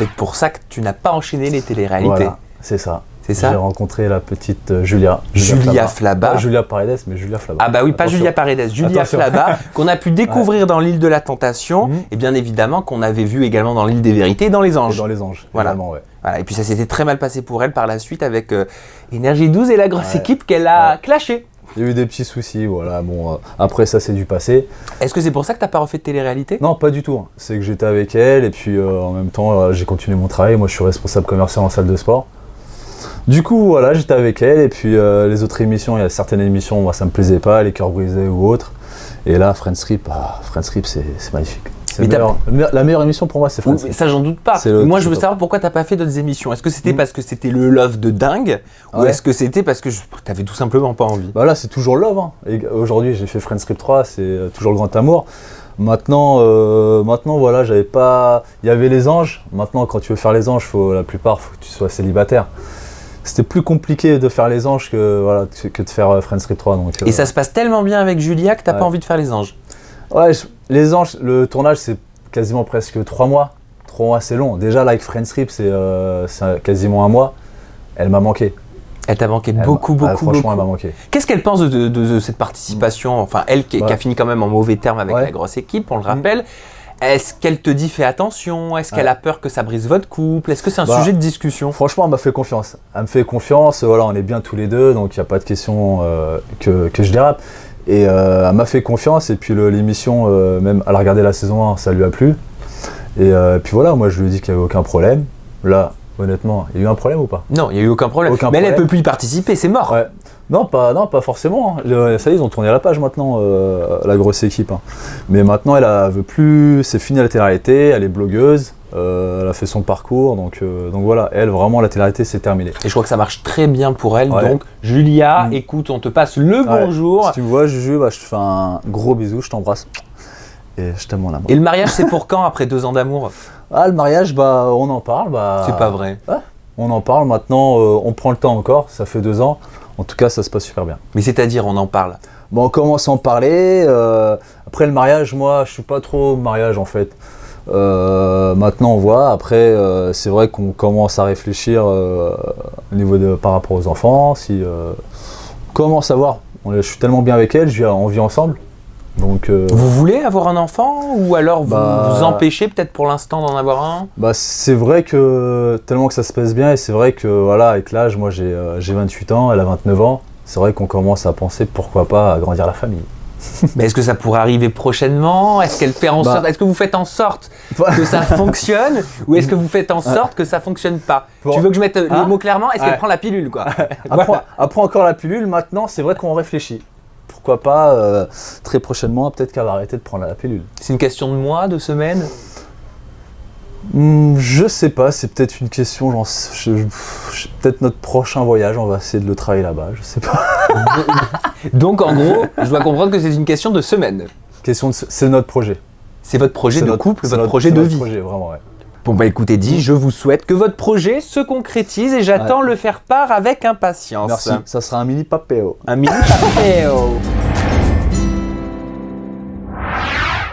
peut-être pour ça que tu n'as pas enchaîné les téléréalités. Voilà, c'est ça. C'est ça. J'ai rencontré la petite Julia. Julia Flaba. Pas Julia Paredes, mais Julia Flaba. Ah bah oui, pas Attention. Julia Paredes, Julia Attention. Flaba, qu'on a pu découvrir dans l'île de la Tentation, et bien évidemment qu'on avait vu également dans l'île des Vérités et dans les Anges. Et dans les Anges, Voilà. également, ouais. Voilà. Et puis ça s'était très mal passé pour elle par la suite avec Énergie 12 et la grosse équipe qu'elle a clashée. Il y a eu des petits soucis, voilà. Bon, après ça, c'est du passé. Est-ce que c'est pour ça que t'as pas refait de télé-réalité? Non, pas du tout. Hein. C'est que j'étais avec elle et puis en même temps, j'ai continué mon travail. Moi, je suis responsable commercial en salle de sport. Du coup, voilà, j'étais avec elle et puis les autres émissions, il y a certaines émissions, moi, ça me plaisait pas, Les Cœurs Brisés ou autres. Et là, Friends Rip, c'est magnifique. C'est la meilleure émission pour moi, c'est Friends Rip. Ça, j'en doute pas. Moi, je veux savoir pourquoi t'as pas fait d'autres émissions. Est-ce que c'était parce que c'était le love de dingue ou est-ce que c'était parce que t'avais tout simplement pas envie? Bah là, c'est toujours le love. Hein. Et aujourd'hui, j'ai fait Friends Rip 3, c'est toujours le grand amour. Maintenant, voilà, j'avais pas. Il y avait les Anges. Maintenant, quand tu veux faire les Anges, la plupart, faut que tu sois célibataire. C'était plus compliqué de faire les Anges que de faire Friends Rip 3. Donc, et ça se passe tellement bien avec Julia que t'as pas envie de faire les Anges? Ouais, les Anges, le tournage, c'est quasiment presque 3 mois. 3 mois, c'est long. Déjà, là, avec Friends Rip, c'est quasiment 1 mois. Elle m'a manqué. Elle t'a manqué beaucoup. Franchement, elle m'a manqué. Qu'est-ce qu'elle pense de cette participation? Enfin, elle qui a fini quand même en mauvais terme avec la grosse équipe, on le rappelle. Est-ce qu'elle te dit fais attention? Est-ce qu'elle a peur que ça brise votre couple? Est-ce que c'est un sujet de discussion? Franchement, elle m'a fait confiance. Elle me fait confiance, voilà, on est bien tous les deux, donc il n'y a pas de question que je dérape. Et elle m'a fait confiance, et puis l'émission, même elle a regardé la saison 1, ça lui a plu. Et puis voilà, moi je lui ai dit qu'il n'y avait aucun problème. Là, honnêtement, il y a eu un problème ou pas? Non, il n'y a eu aucun problème. Mais elle ne peut plus y participer, c'est mort. Ouais. Non, pas forcément. Ça y est, ils ont tourné à la page maintenant, la grosse équipe. Hein. Mais maintenant, elle veut plus. C'est fini la télé-réalité, elle est blogueuse, elle a fait son parcours. Donc voilà, elle, vraiment, la télé-réalité, c'est terminé. Et je crois que ça marche très bien pour elle. Donc, Julia, écoute, on te passe le bonjour. Si tu me vois, Juju, je te fais un gros bisou, je t'embrasse. Et je t'aime mon amour. Et le mariage, c'est pour quand, après 2 ans d'amour? Ah, le mariage, on en parle. C'est pas vrai. On en parle maintenant, on prend le temps encore, ça fait 2 ans. En tout cas, ça se passe super bien. Mais c'est-à-dire, on en parle? On commence à en parler. Après le mariage, moi, je suis pas trop mariage en fait. Maintenant, on voit. Après, c'est vrai qu'on commence à réfléchir au niveau par rapport aux enfants. On commence à voir. Je suis tellement bien avec elle, on vit ensemble. Donc, vous voulez avoir un enfant ou alors vous vous empêchez peut-être pour l'instant d'en avoir un? C'est vrai que tellement que ça se passe bien et c'est vrai que voilà, avec l'âge, moi j'ai 28 ans, elle a 29 ans, c'est vrai qu'on commence à penser pourquoi pas agrandir la famille. Mais est-ce que ça pourrait arriver prochainement? Est-ce qu'elle fait en sorte? Est-ce que vous faites en sorte que ça fonctionne ou est-ce que vous faites en sorte que ça fonctionne pas? Tu veux que je mette les mots clairement? Est-ce qu'elle prend la pilule quoi? Après encore la pilule, maintenant c'est vrai qu'on réfléchit. Pourquoi pas, très prochainement, peut-être qu'elle va arrêter de prendre la pilule. C'est une question de mois, de semaines? Je sais pas, c'est peut-être une question, peut-être notre prochain voyage, on va essayer de le travailler là-bas, je sais pas. Donc en gros, je dois comprendre que c'est une question de semaines. C'est notre projet. C'est votre projet de couple, votre projet de vie. Projet, vraiment, ouais. Bon bah écoutez, je vous souhaite que votre projet se concrétise et j'attends le faire part avec impatience. Merci, ça sera un mini papéo. Un mini papéo.